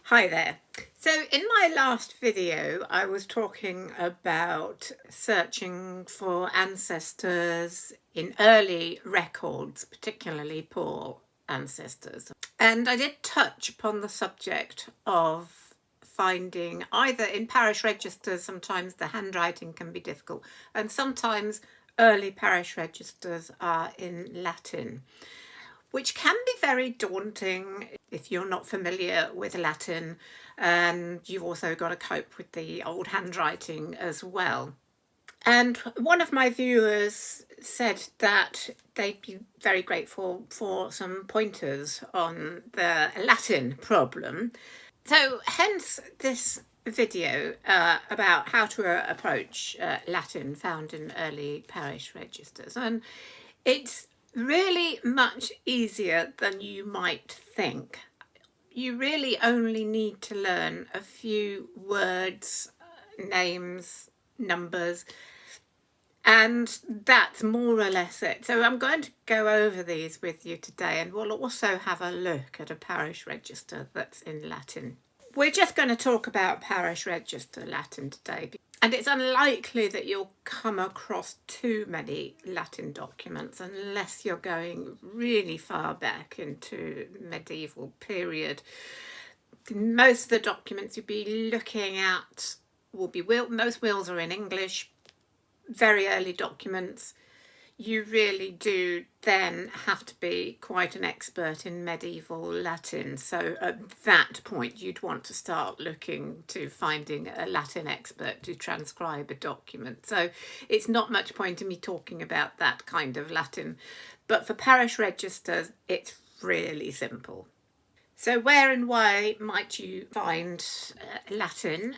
Hi there. So in my last video I was talking about searching for ancestors in early records, particularly poor ancestors. And I did touch upon the subject of finding either in parish registers, sometimes the handwriting can be difficult, and sometimes early parish registers are in Latin, which can be very daunting if you're not familiar with Latin, and you've also got to cope with the old handwriting as well. And one of my viewers said that they'd be very grateful for some pointers on the Latin problem. So hence this video about how to approach Latin found in early parish registers. And it's really much easier than you might think. You really only need to learn a few words, names, numbers, and that's more or less it. So I'm going to go over these with you today, and we'll also have a look at a parish register that's in Latin. We're just going to talk about parish register Latin today, and it's unlikely that you'll come across too many Latin documents unless you're going really far back into medieval period. Most of the documents you'll be looking at will be most wills are in English. Very early documents, you really do then have to be quite an expert in medieval Latin. So at that point, you'd want to start looking to finding a Latin expert to transcribe a document. So it's not much point in me talking about that kind of Latin. But for parish registers, it's really simple. So where and why might you find Latin?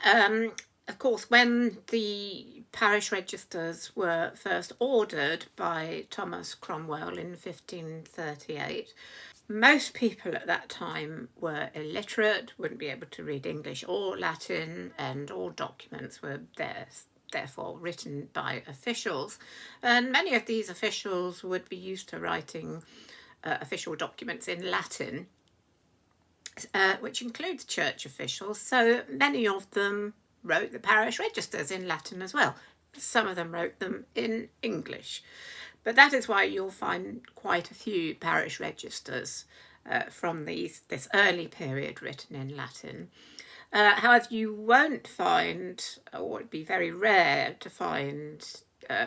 Of course, when the parish registers were first ordered by Thomas Cromwell in 1538, most people at that time were illiterate, wouldn't be able to read English or Latin, and all documents were therefore written by officials. And many of these officials would be used to writing official documents in Latin, which includes church officials. So many of them wrote the parish registers in Latin as well. Some of them wrote them in English. But that is why you'll find quite a few parish registers from this early period written in Latin. However, you won't find, or it'd be very rare to find,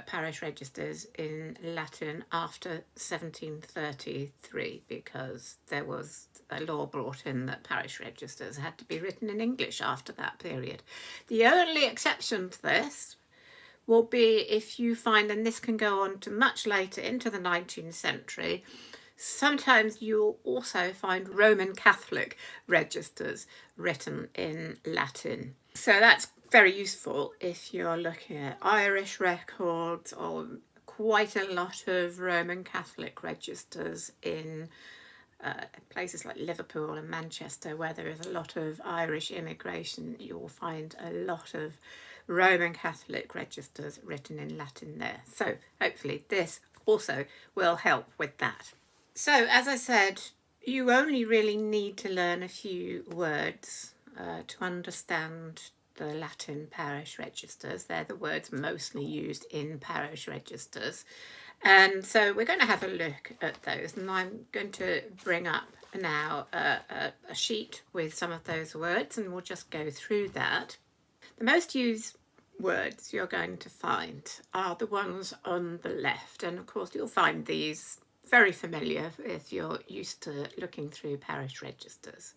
parish registers in Latin after 1733, because there was a law brought in that parish registers had to be written in English after that period. The only exception to this will be if you find, and this can go on to much later into the 19th century, sometimes you'll also find Roman Catholic registers written in Latin. So that's very useful if you're looking at Irish records, or quite a lot of Roman Catholic registers in places like Liverpool and Manchester, where there is a lot of Irish immigration. You'll find a lot of Roman Catholic registers written in Latin there. So hopefully this also will help with that. So as I said, you only really need to learn a few words to understand the Latin parish registers. They're the words mostly used in parish registers. And so we're going to have a look at those, and I'm going to bring up now a sheet with some of those words, and we'll just go through that. The most used words you're going to find are the ones on the left, and of course you'll find these very familiar if you're used to looking through parish registers.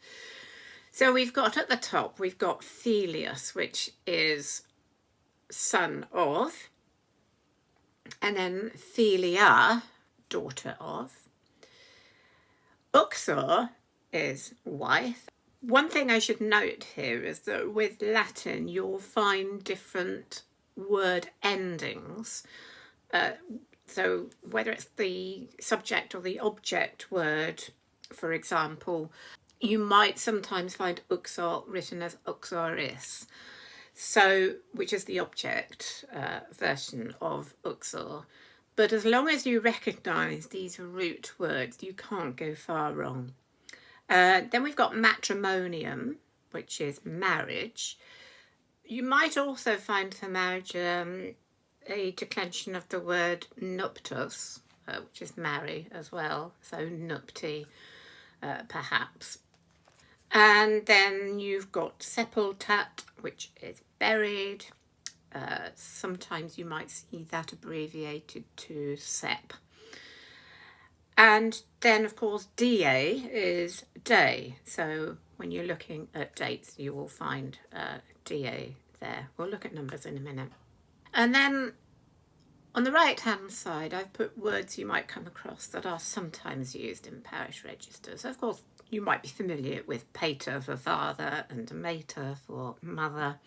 So we've got at the top, we've got Filius, which is son of, and then Filia, daughter of. Uxor is wife. One thing I should note here is that with Latin you'll find different word endings. So whether it's the subject or the object word, for example, you might sometimes find uxor written as uxoris, so which is the object version of uxor. But as long as you recognise these root words, you can't go far wrong. Then we've got matrimonium, which is marriage. You might also find the marriage a declension of the word nuptus, which is marry as well, so nupti, perhaps. And then you've got sepultat, which is buried. Sometimes you might see that abbreviated to sep. And then, of course, DA is day. So when you're looking at dates, you will find DA there. We'll look at numbers in a minute. And then on the right-hand side, I've put words you might come across that are sometimes used in parish registers. Of course, you might be familiar with pater for father and mater for mother.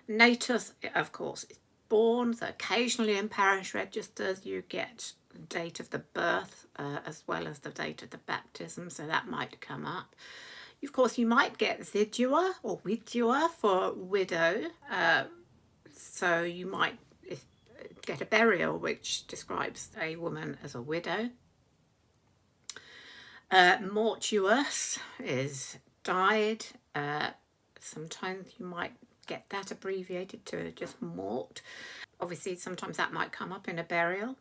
Natus, of course, is born. So occasionally in parish registers, you get the date of the birth as well as the date of the baptism, so that might come up. Of course, you might get vidua or widua for widow. So you might get a burial which describes a woman as a widow. Mortuus is died. Sometimes you might get that abbreviated to just mort. Obviously, sometimes that might come up in a burial.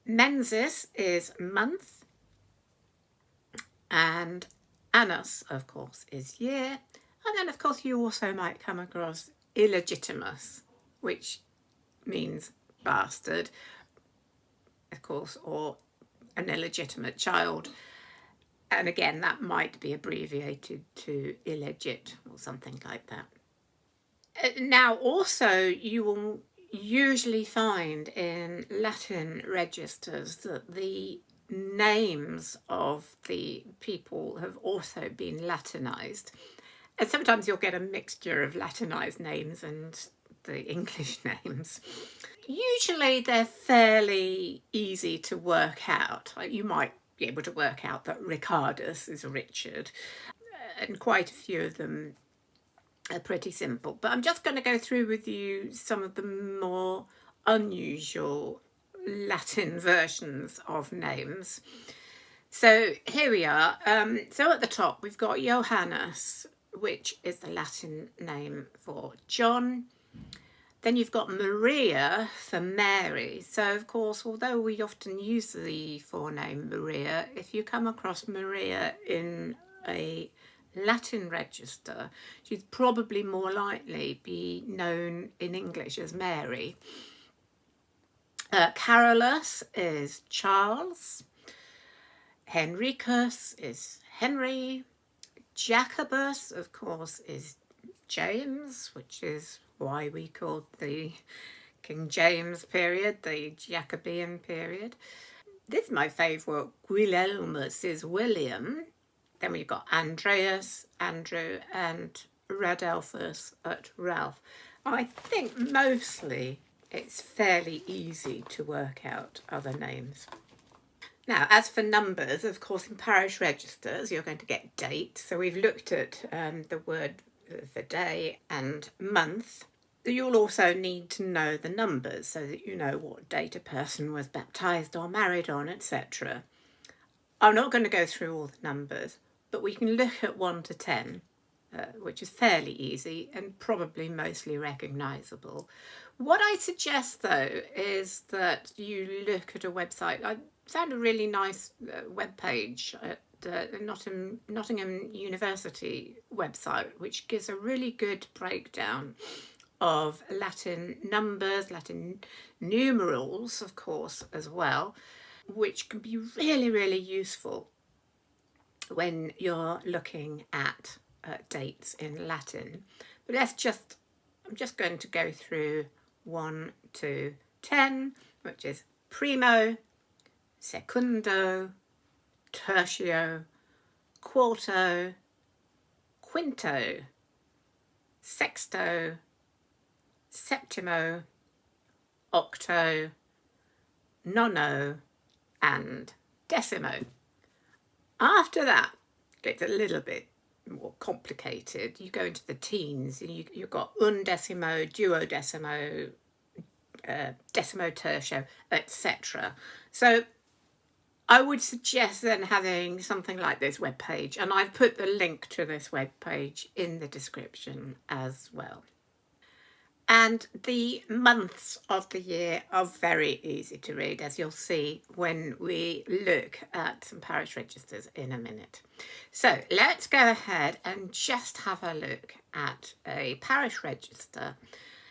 Mensis is month. And annus, of course, is year. And then, of course, you also might come across illegitimus, which means bastard, of course, or an illegitimate child. And again, that might be abbreviated to illegit or something like that. Now, also, you will usually find in Latin registers that the names of the people have also been Latinized. And sometimes you'll get a mixture of Latinized names and the English names. Usually they're fairly easy to work out. Like you might be able to work out that Ricardus is Richard, and quite a few of them are pretty simple. But I'm just going to go through with you some of the more unusual Latin versions of names. So here we are. So at the top we've got Johannes, which is the Latin name for John. Then you've got Maria for Mary. So, of course, although we often use the forename Maria, if you come across Maria in a Latin register, she'd probably more likely be known in English as Mary. Carolus is Charles. Henricus is Henry. Jacobus, of course, is James, which is why we called the King James period the Jacobean period. This is my favourite. Guilelmus is William. Then we've got Andreas, Andrew, and Radolphus at Ralph. I think mostly it's fairly easy to work out other names. Now, as for numbers, of course, in parish registers, you're going to get date. So we've looked at the word for day and month. You'll also need to know the numbers so that you know what date a person was baptised or married on, etc. I'm not going to go through all the numbers, but we can look at 1 to 10, which is fairly easy and probably mostly recognisable. What I suggest, though, is that you look at a website. I found a really nice webpage at the Nottingham University website, which gives a really good breakdown of Latin numbers, Latin numerals, of course, as well, which can be really, really useful when you're looking at dates in Latin. But I'm just going to go through 1 to 10, which is primo, secundo, tertio, quarto, quinto, sexto, septimo, octo, nono, and decimo. After that, it gets a little bit more complicated. You go into the teens, and you've got undecimo, duodecimo, decimo tertio, etc. So I would suggest then having something like this web page, and I've put the link to this web page in the description as well. And the months of the year are very easy to read, as you'll see when we look at some parish registers in a minute. So let's go ahead and just have a look at a parish register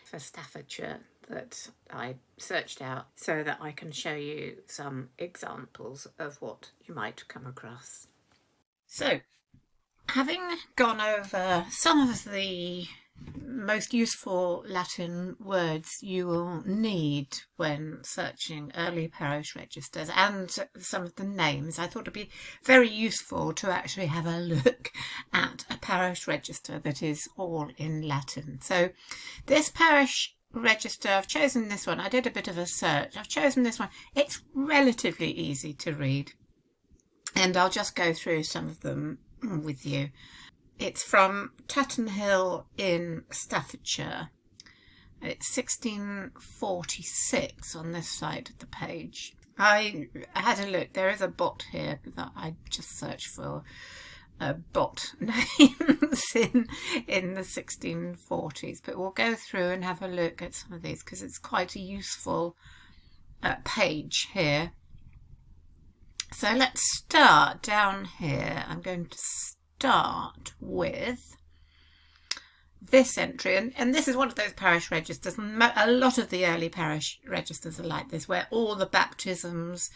for Staffordshire that I searched out so that I can show you some examples of what you might come across. So, having gone over some of the most useful Latin words you will need when searching early parish registers and some of the names, I thought it'd be very useful to actually have a look at a parish register that is all in Latin. So this parish register, I've chosen this one. I did a bit of a search. I've chosen this one. It's relatively easy to read, and I'll just go through some of them with you. It's from Tutton Hill in Staffordshire. It's 1646 on this side of the page. I had a look. There is a bot here that I just searched for bot names in the 1640s. But we'll go through and have a look at some of these because it's quite a useful page here. So let's start down here. I'm going to start with this entry, and this is one of those parish registers, and a lot of the early parish registers are like this, where all the baptisms,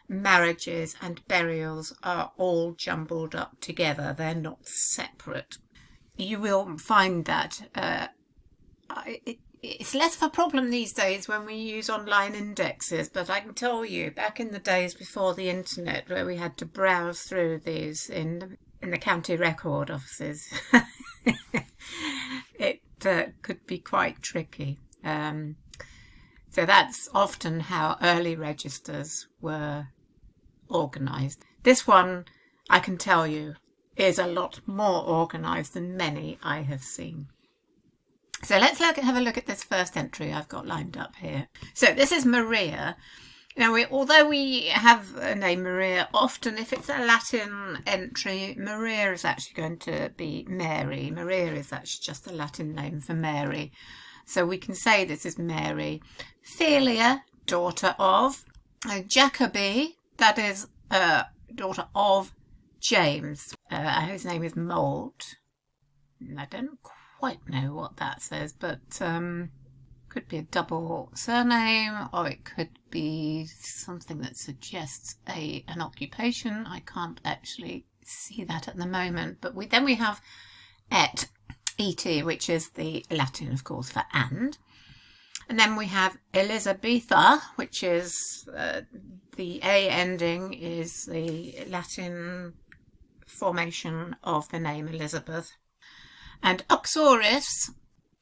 marriages and burials are all jumbled up together. They're not separate. You will find that it's less of a problem these days when we use online indexes, but I can tell you, back in the days before the internet, where we had to browse through these in the county record offices, it could be quite tricky. So that's often how early registers were organised. This one, I can tell you, is a lot more organised than many I have seen. So let's have a look at this first entry I've got lined up here. So this is Maria. Now, although we have a name Maria, often if it's a Latin entry, Maria is actually going to be Mary. Maria is actually just a Latin name for Mary. So we can say this is Mary. Thelia, daughter of Jacobi, that is daughter of James, whose name is Malt. I don't quite know what that says, but could be a double surname, or it could be something that suggests an occupation. I can't actually see that at the moment. But then we have et, which is the Latin, of course, for and. And then we have Elizabetha, which is the A ending is the Latin formation of the name Elizabeth. And Uxoris,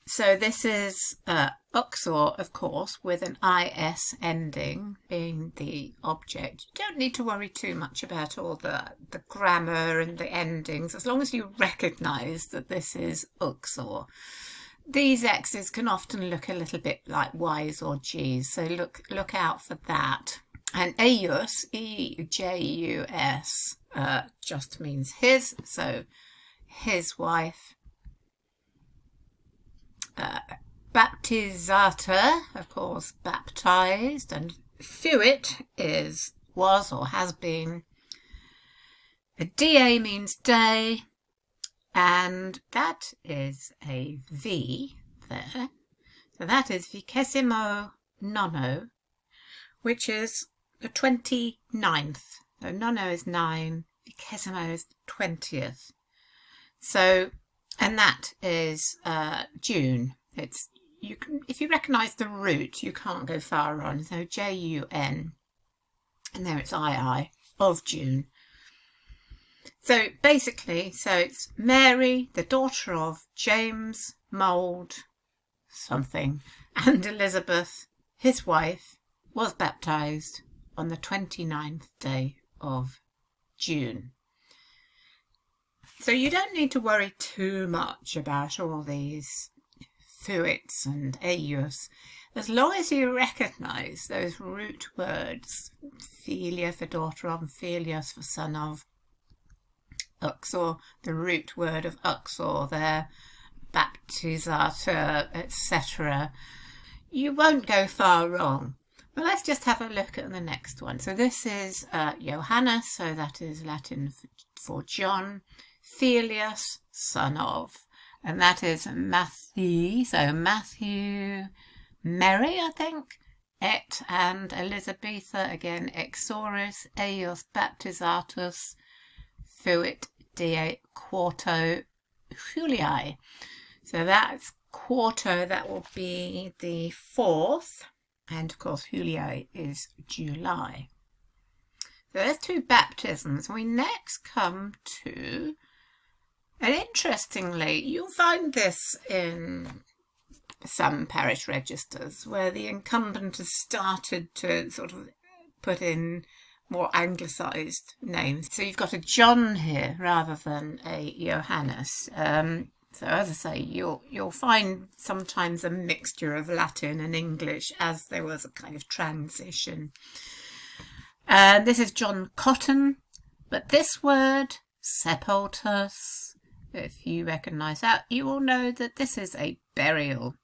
so this is Uxor, of course, with an IS ending being the object. You don't need to worry too much about all the grammar and the endings, as long as you recognise that this is Uxor. These X's can often look a little bit like Y's or G's, so look out for that. And Ejus, E-J-U-S, just means his, so his wife. Baptizata, of course, baptized, and fuit was or has been. A DA means day, and that is a V there. So that is vicesimo nono, which is the 29th. So nono is 9, vicesimo is 20th. So, and that is June. If you recognise the root, you can't go far on. So J-U-N, and there it's I of June. So basically, it's Mary, the daughter of James Mould something, and Elizabeth, his wife, was baptised on the 29th day of June. So you don't need to worry too much about all these fuits and eius. As long as you recognise those root words, philia for daughter of, and philios for son of, uxor, the root word of uxor there, baptizator, etc., you won't go far wrong. But let's just have a look at the next one. So this is Johannes, so that is Latin for John. Philius, son of, and that is Matthew, so Matthew, Mary, I think, et and Elizabetha, again, exoris, eios baptizatus, fuit die quarto Juliae. So that's quarto, that will be the 4th, and of course Juliae is July. So there's 2 baptisms. We next come to, and interestingly, you'll find this in some parish registers where the incumbent has started to sort of put in more anglicised names. So you've got a John here rather than a Johannes. So as I say, you'll find sometimes a mixture of Latin and English as there was a kind of transition. This is John Cotton, but this word, sepultus, if you recognise that, you will know that this is a burial.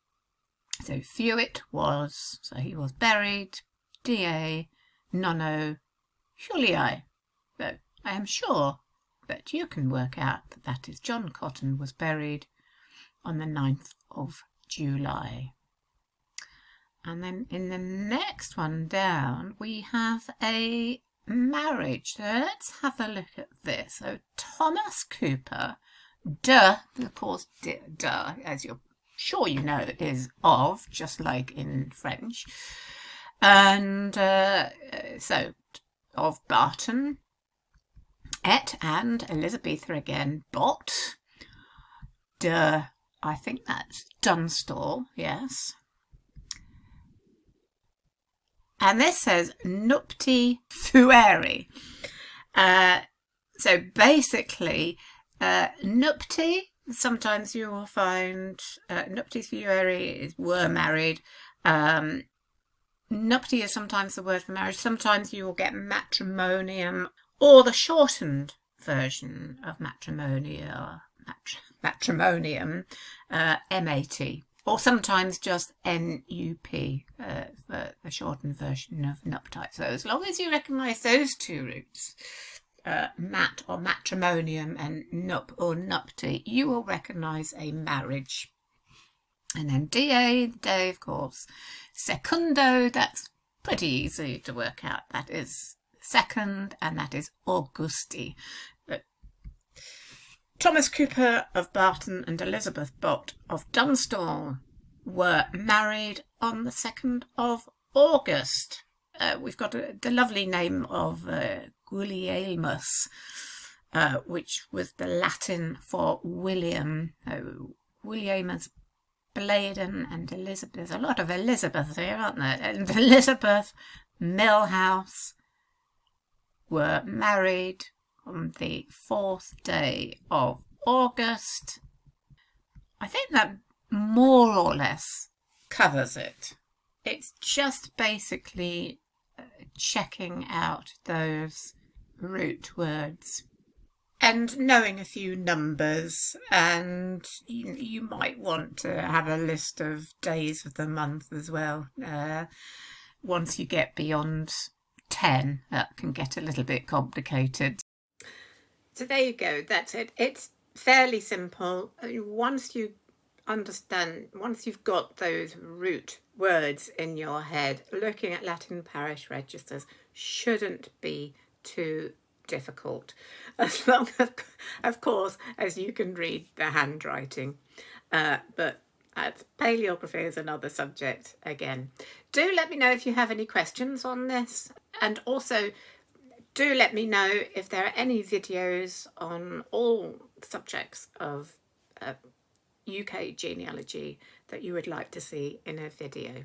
So fuit was, so he was buried, die, nonno, Juliae. But I am sure that you can work out that that is John Cotton was buried on the 9th of July. And then in the next one down, we have a marriage. So let's have a look at this. So Thomas Cooper, of course, de, as you're sure you know, is of, just like in French. And so of Barton, et and Elizabetha again, bot, de, I think that's Dunstall, yes. And this says nupti fueri. So basically, nupti, sometimes you will find nupti fueri is were married. Nupti is sometimes the word for marriage. Sometimes you will get matrimonium, or the shortened version of matrimonium, M-A-T. Or sometimes just N-U-P, for the shortened version of nuptite. So as long as you recognise those 2 roots, mat or matrimonium and nup or nupti, you will recognise a marriage. And then da, day, of course. Secundo, that's pretty easy to work out. That is second, and that is Augusti. But Thomas Cooper of Barton and Elizabeth Bott of Dunstall were married on the 2nd of August. We've got the lovely name of Gulielmus, which was the Latin for William. Williamus Bladen and Elizabeth. There's a lot of Elizabeth here, aren't there? And Elizabeth Millhouse were married on the 4th day of August. I think that more or less covers it. It's just basically checking out those root words and knowing a few numbers, and you might want to have a list of days of the month as well. Once you get beyond 10, that can get a little bit complicated. So there you go, that's it. It's fairly simple. Once you understand, once you've got those root words in your head, looking at Latin parish registers shouldn't be too difficult, as long as, of course, as you can read the handwriting. But paleography is another subject again. Do let me know if you have any questions on this, and also do let me know if there are any videos on all subjects of UK genealogy that you would like to see in a video.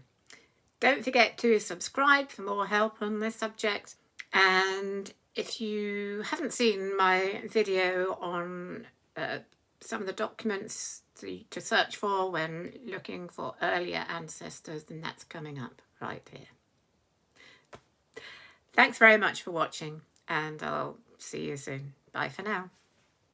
Don't forget to subscribe for more help on this subject, and if you haven't seen my video on some of the documents to search for when looking for earlier ancestors, then that's coming up right here. Thanks very much for watching, and I'll see you soon. Bye for now.